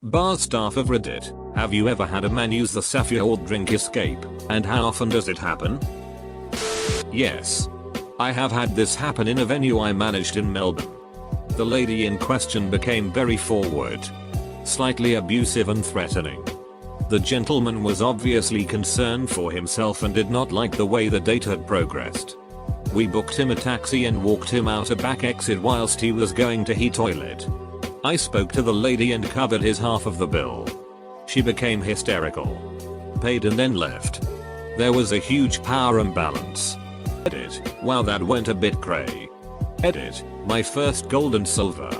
Bar staff of Reddit, have you ever had a man use the Safewords drink escape, and how often does it happen? Yes. I have had this happen in a venue I managed in Melbourne. The lady in question became very forward, slightly abusive and threatening. The gentleman was obviously concerned for himself and did not like the way the date had progressed. We booked him a taxi and walked him out a back exit whilst he was going to the toilet. I spoke to the lady and covered his half of the bill. She became hysterical, paid and then left. There was a huge power imbalance. Edit. Wow, that went a bit cray. Edit. My first gold and silver.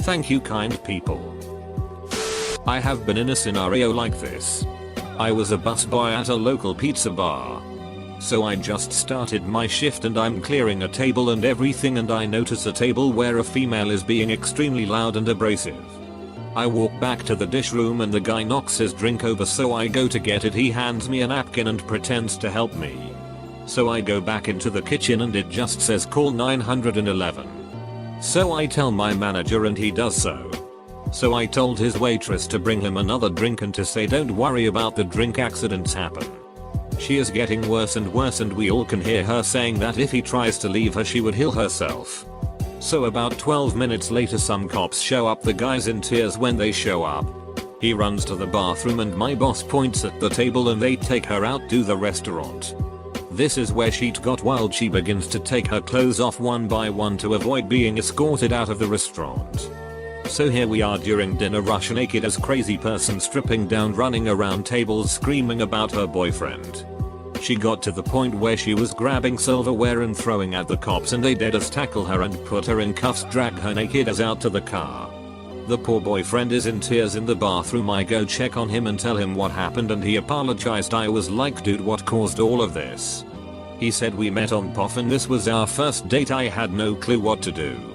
Thank you, kind people. I have been in a scenario like this. I was a busboy at a local pizza bar. So I just started my shift and I'm clearing a table and everything, and I notice a table where a female is being extremely loud and abrasive. I walk back to the dish room and the guy knocks his drink over, so I go to get it. He hands me a napkin and pretends to help me. So I go back into the kitchen and it just says call 911. So I tell my manager and he does so. So I told his waitress to bring him another drink and to say don't worry about the drink, accidents happen. She is getting worse and worse and we all can hear her saying that if he tries to leave her she would heal herself. So about 12 minutes later some cops show up. The guy's in tears when they show up. He runs to the bathroom and my boss points at the table and they take her out to the restaurant. This is where shit got wild. She begins to take her clothes off one by one to avoid being escorted out of the restaurant. So here we are during dinner rush, naked as crazy person, stripping down, running around tables screaming about her boyfriend. She got to the point where she was grabbing silverware and throwing at the cops, and they did us tackle her and put her in cuffs, drag her naked as out to the car. The poor boyfriend is in tears in the bathroom. I go check on him and tell him what happened and he apologized. I was like, dude, what caused all of this? He said we met on POF and this was our first date. I had no clue what to do.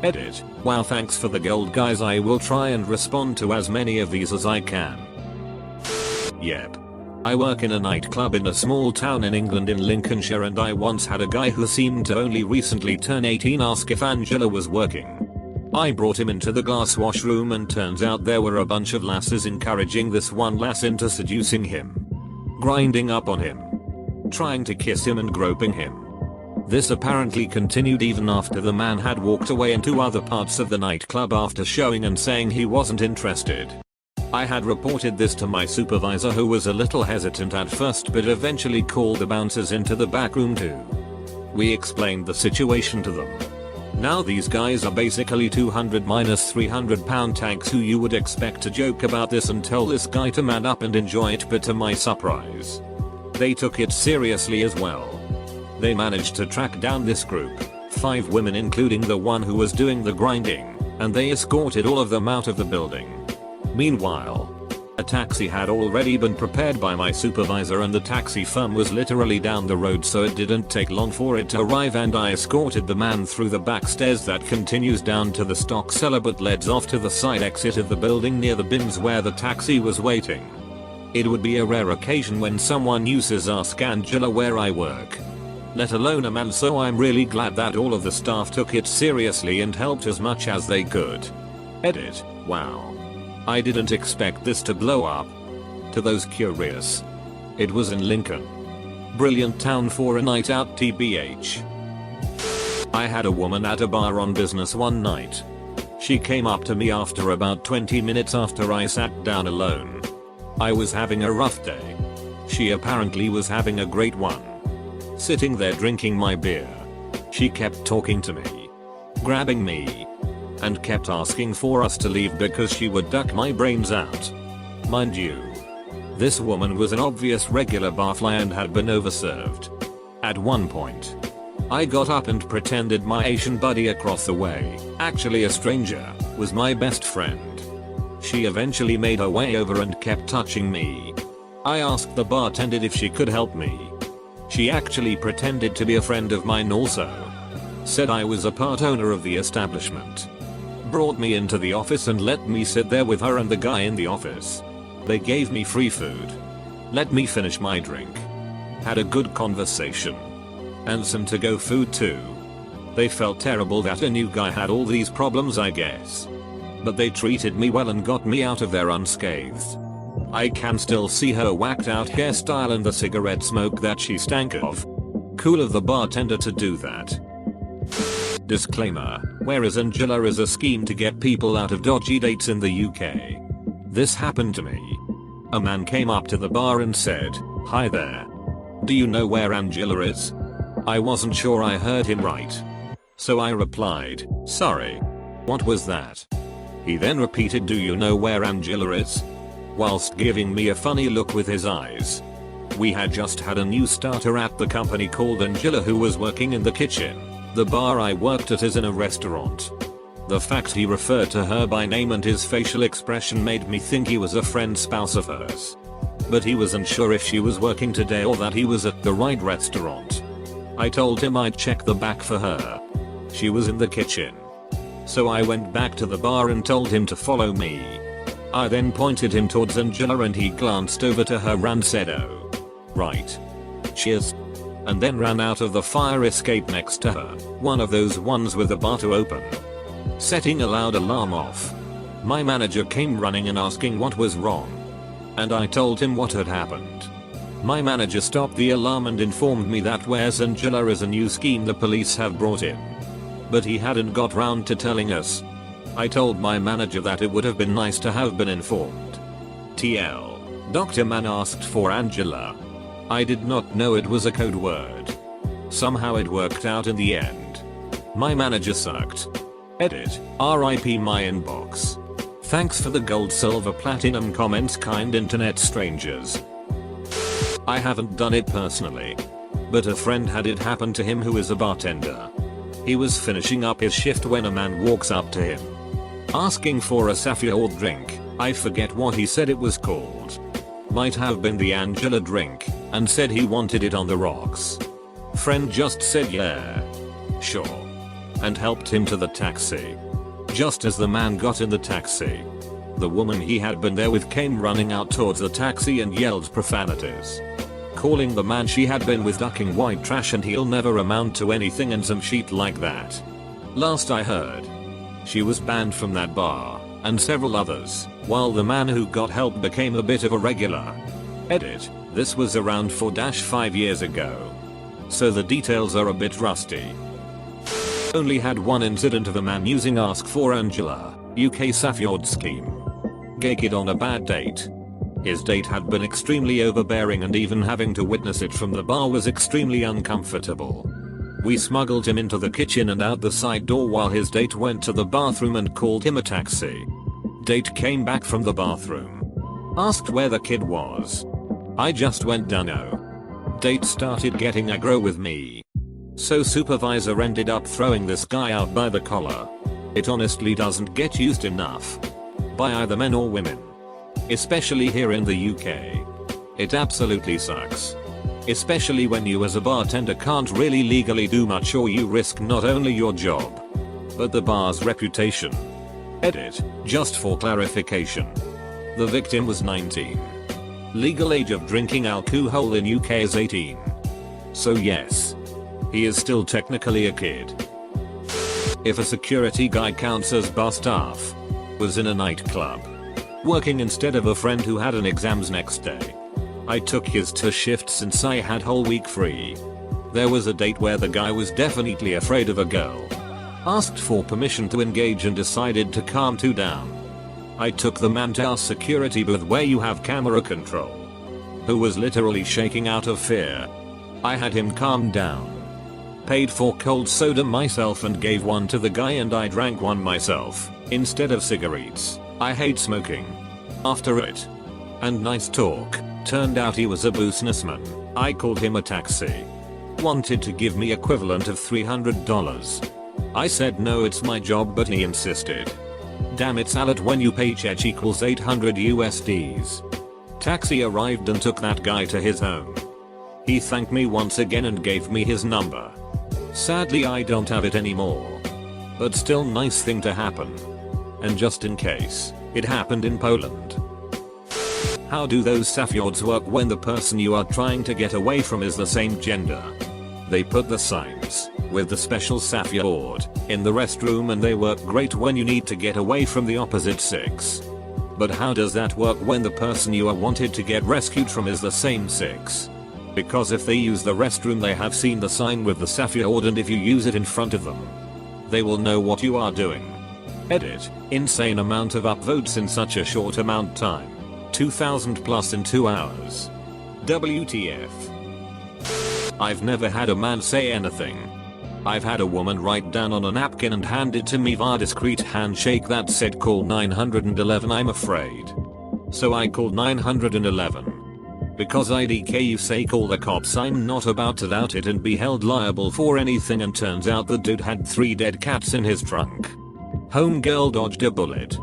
Edit. Wow, thanks for the gold, guys. I will try and respond to as many of these as I can. Yep. I work in a nightclub in a small town in England in Lincolnshire, and I once had a guy who seemed to only recently turn 18 ask if Angela was working. I brought him into the glass washroom and turns out there were a bunch of lasses encouraging this one lass into seducing him, grinding up on him, trying to kiss him and groping him. This apparently continued even after the man had walked away into other parts of the nightclub after showing and saying he wasn't interested. I had reported this to my supervisor, who was a little hesitant at first but eventually called the bouncers into the back room too. We explained the situation to them. Now these guys are basically 200 minus 300 pound tanks who you would expect to joke about this and tell this guy to man up and enjoy it, but to my surprise, they took it seriously as well. They managed to track down this group, 5 women including the one who was doing the grinding, and they escorted all of them out of the building. Meanwhile, a taxi had already been prepared by my supervisor and the taxi firm was literally down the road, so it didn't take long for it to arrive, and I escorted the man through the back stairs that continues down to the stock cellar but leads off to the side exit of the building near the bins where the taxi was waiting. It would be a rare occasion when someone uses Ask Angela where I work, let alone a man, so I'm really glad that all of the staff took it seriously and helped as much as they could. Edit. Wow. I didn't expect this to blow up. To those curious, it was in Lincoln. Brilliant town for a night out, TBH. I had a woman at a bar on business one night. She came up to me after about 20 minutes after I sat down alone. I was having a rough day. She apparently was having a great one. Sitting there drinking my beer, she kept talking to me, grabbing me, and kept asking for us to leave because she would duck my brains out. Mind you, this woman was an obvious regular barfly and had been overserved. At one point, I got up and pretended my Asian buddy across the way, actually a stranger, was my best friend. She eventually made her way over and kept touching me. I asked the bartender if she could help me. She actually pretended to be a friend of mine also. Said I was a part owner of the establishment. Brought me into the office and let me sit there with her and the guy in the office. They gave me free food. Let me finish my drink. Had a good conversation. And some to-go food too. They felt terrible that a new guy had all these problems, I guess. but they treated me well and got me out of there unscathed. I can still see her whacked out hairstyle and the cigarette smoke that she stank of. Cool of the bartender to do that. Disclaimer, Where is Angela is a scheme to get people out of dodgy dates in the UK. This happened to me. A man came up to the bar and said, "Hi there. Do you know where Angela is?" I wasn't sure I heard him right. So I replied, "Sorry. What was that?" He then repeated, "Do you know where Angela is?" whilst giving me a funny look with his eyes. We had just had a new starter at the company called Angela who was working in the kitchen. The bar I worked at is in a restaurant. The fact he referred to her by name and his facial expression made me think he was a friend spouse of hers. But he wasn't sure if she was working today or that he was at the right restaurant. I told him I'd check the back for her. She was in the kitchen. So I went back to the bar and told him to follow me. I then pointed him towards Angela and he glanced over to her and said, "Oh. Right. Cheers." And then ran out of the fire escape next to her, one of those ones with the bar to open. Setting a loud alarm off. My manager came running and asking what was wrong. And I told him what had happened. My manager stopped the alarm and informed me that Where's Angela is a new scheme the police have brought in. But he hadn't got round to telling us. I told my manager that it would have been nice to have been informed. TL. Dr. Man asked for Angela. I did not know it was a code word. Somehow it worked out in the end. My manager sucked. Edit. RIP my inbox. Thanks for the gold, silver, platinum comments, kind internet strangers. I haven't done it personally. But a friend had it happen to him who is a bartender. He was finishing up his shift when a man walks up to him, asking for a Safewords drink. I forget what he said it was called. Might have been the Angela drink, and said he wanted it on the rocks. Friend just said yeah. Sure. And helped him to the taxi. Just as the man got in the taxi, the woman he had been there with came running out towards the taxi and yelled profanities, calling the man she had been with ducking white trash and he'll never amount to anything and some shit like that. Last I heard, she was banned from that bar, and several others, while the man who got help became a bit of a regular. Edit. This was around 4-5 years ago. So the details are a bit rusty. Only had one incident of a man using Ask for Angela, UK Safewords scheme. Gay kid on a bad date. His date had been extremely overbearing and even having to witness it from the bar was extremely uncomfortable. We smuggled him into the kitchen and out the side door while his date went to the bathroom and called him a taxi. Date came back from the bathroom. Asked where the kid was. I just went dunno. Date started getting aggro with me. So supervisor ended up throwing this guy out by the collar. It honestly doesn't get used enough. By either men or women. Especially here in the UK. It absolutely sucks. Especially when you as a bartender can't really legally do much or you risk not only your job, but the bar's reputation. Edit. Just for clarification. The victim was 19. Legal age of drinking alcohol in UK is 18. So yes. He is still technically a kid. If a security guy counts as bar staff. Was in a nightclub. Working instead of a friend who had an exams next day. I took his to shift since I had whole week free. There was a date where the guy was definitely afraid of a girl. Asked for permission to engage and decided to calm down. I took the man to our security booth where you have camera control. Who was literally shaking out of fear. I had him calm down. Paid for cold soda myself and gave one to the guy and I drank one myself, instead of cigarettes. I hate smoking. After it. And nice talk, turned out he was a businessman. I called him a taxi. Wanted to give me equivalent of $300. I said no, it's my job, but he insisted. Damn it, salad when you paycheck equals 800 USDs. Taxi arrived and took that guy to his home. He thanked me once again and gave me his number. Sadly I don't have it anymore. But still nice thing to happen. And just in case, it happened in Poland. How do those Safewords work when the person you are trying to get away from is the same gender? They put the signs. with the special Safeword in the restroom, and they work great when you need to get away from the opposite sex. But how does that work when the person you are wanted to get rescued from is the same sex? Because if they use the restroom, they have seen the sign with the Safeword, and if you use it in front of them, they will know what you are doing. Edit. Insane amount of upvotes in such a short amount time. 2000 plus in 2 hours. WTF. I've never had a man say anything. I've had a woman write down on a napkin and hand it to me via discreet handshake that said call 911, I'm afraid. So I called 911. Because IDK you say call the cops, I'm not about to doubt it and be held liable for anything, and turns out the dude had 3 dead cats in his trunk. Homegirl dodged a bullet.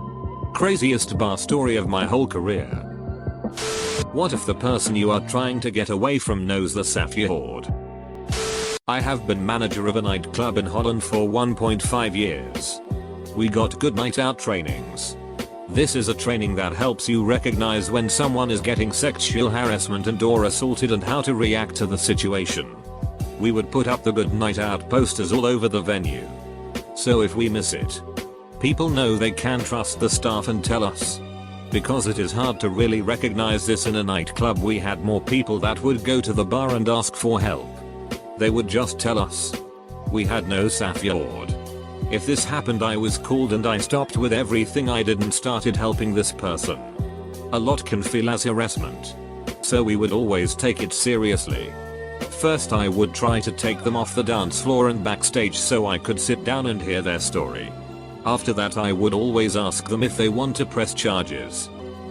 Craziest bar story of my whole career. What if the person you are trying to get away from knows the Safeword? I have been manager of a nightclub in Holland for 1.5 years. We got good night out trainings. This is a training that helps you recognize when someone is getting sexual harassment and or assaulted and how to react to the situation. We would put up the good night out posters all over the venue. So if we miss it, people know they can trust the staff and tell us. Because it is hard to really recognize this in a nightclub, we had more people that would go to the bar and ask for help. They would just tell us. We had no Safeword. If this happened, I was called and I stopped with everything I did and started helping this person. A lot can feel as harassment. So we would always take it seriously. First I would try to take them off the dance floor and backstage so I could sit down and hear their story. After that I would always ask them if they want to press charges.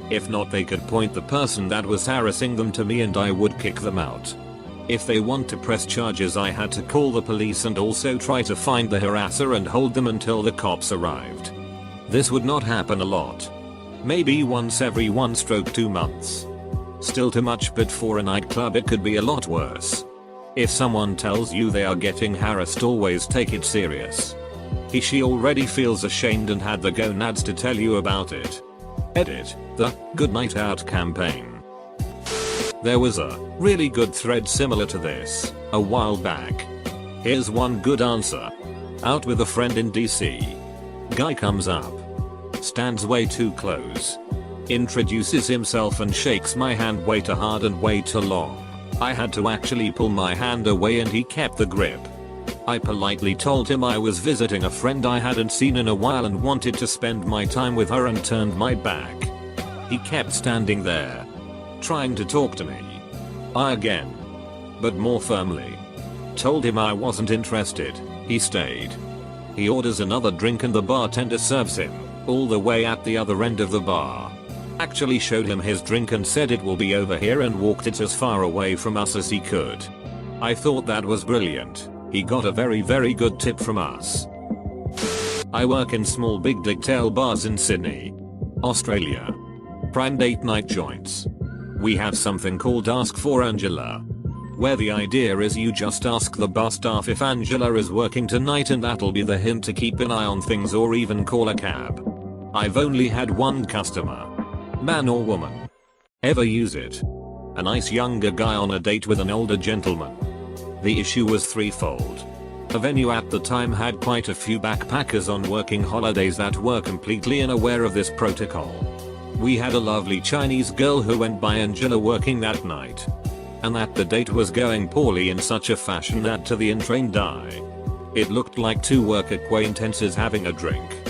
If not, they could point the person that was harassing them to me and I would kick them out. If they want to press charges, I had to call the police and also try to find the harasser and hold them until the cops arrived. This would not happen a lot. Maybe once every 1-2 months. Still too much, but for a nightclub it could be a lot worse. If someone tells you they are getting harassed, always take it serious. She already feels ashamed and had the gonads to tell you about it. Edit. The Good Night Out campaign. There was a really good thread similar to this a while back. Here's one good answer. Out with a friend in DC. Guy comes up. Stands way too close. Introduces himself and shakes my hand way too hard and way too long. I had to actually pull my hand away and he kept the grip. I politely told him I was visiting a friend I hadn't seen in a while and wanted to spend my time with her, and turned my back. He kept standing there, trying to talk to me. I again, but more firmly, told him I wasn't interested. He stayed. He orders another drink and the bartender serves him, all the way at the other end of the bar. Actually showed him his drink and said it will be over here, and walked it as far away from us as he could. I thought that was brilliant. He got a very good tip from us. I work in small big dick-tail bars in Sydney, Australia. Prime date night joints. We have something called Ask for Angela, where the idea is you just ask the bar staff if Angela is working tonight, and that'll be the hint to keep an eye on things or even call a cab. I've only had one customer, man or woman, ever use it. A nice younger guy on a date with an older gentleman. The issue was threefold. The venue at the time had quite a few backpackers on working holidays that were completely unaware of this protocol. We had a lovely Chinese girl who went by Angela working that night. And that the date was going poorly in such a fashion that to the untrained eye, it looked like two work acquaintances having a drink.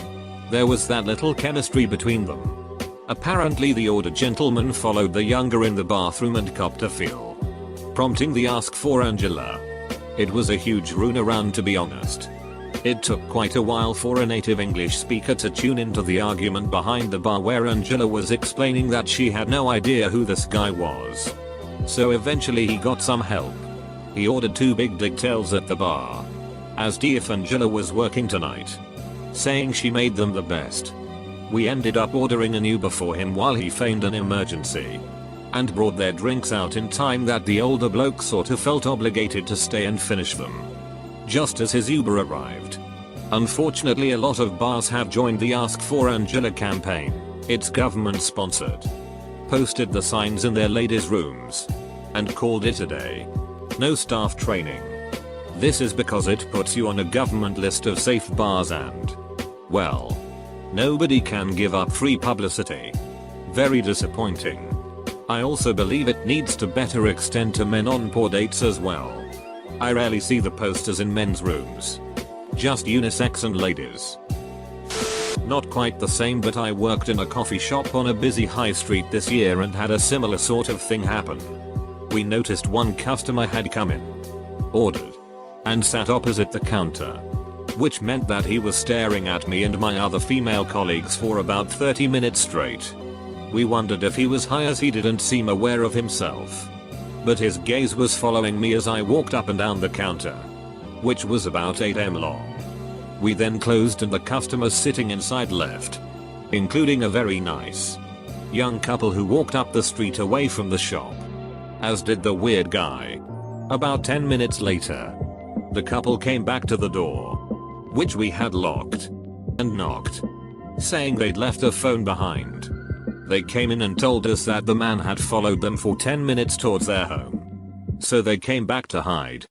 There was that little chemistry between them. Apparently the older gentleman followed the younger in the bathroom and copped a feel, prompting the Ask for Angela. It was a huge runaround, to be honest. It took quite a while for a native English speaker to tune into the argument behind the bar where Angela was explaining that she had no idea who this guy was. So eventually he got some help. He ordered 2 big dick-tails at the bar, asked if Angela was working tonight, saying she made them the best. We ended up ordering an Uber for him while he feigned an emergency, and brought their drinks out in time that the older bloke sorta felt obligated to stay and finish them, just as his Uber arrived. Unfortunately, a lot of bars have joined the Ask for Angela campaign. It's government sponsored. Posted the signs in their ladies' rooms, and called it a day. No staff training. This is because it puts you on a government list of safe bars and, well, nobody can give up free publicity. Very disappointing. I also believe it needs to better extend to men on poor dates as well. I rarely see the posters in men's rooms. Just unisex and ladies. Not quite the same, but I worked in a coffee shop on a busy high street this year and had a similar sort of thing happen. We noticed one customer had come in, ordered, and sat opposite the counter, which meant that he was staring at me and my other female colleagues for about 30 minutes straight. We wondered if he was high, as he didn't seem aware of himself. But his gaze was following me as I walked up and down the counter, which was about 8 m long. We then closed and the customers sitting inside left, including a very nice young couple who walked up the street away from the shop, as did the weird guy. About 10 minutes later, the couple came back to the door, which we had locked, and knocked, saying they'd left a phone behind. They came in and told us that the man had followed them for 10 minutes towards their home. So they came back to hide.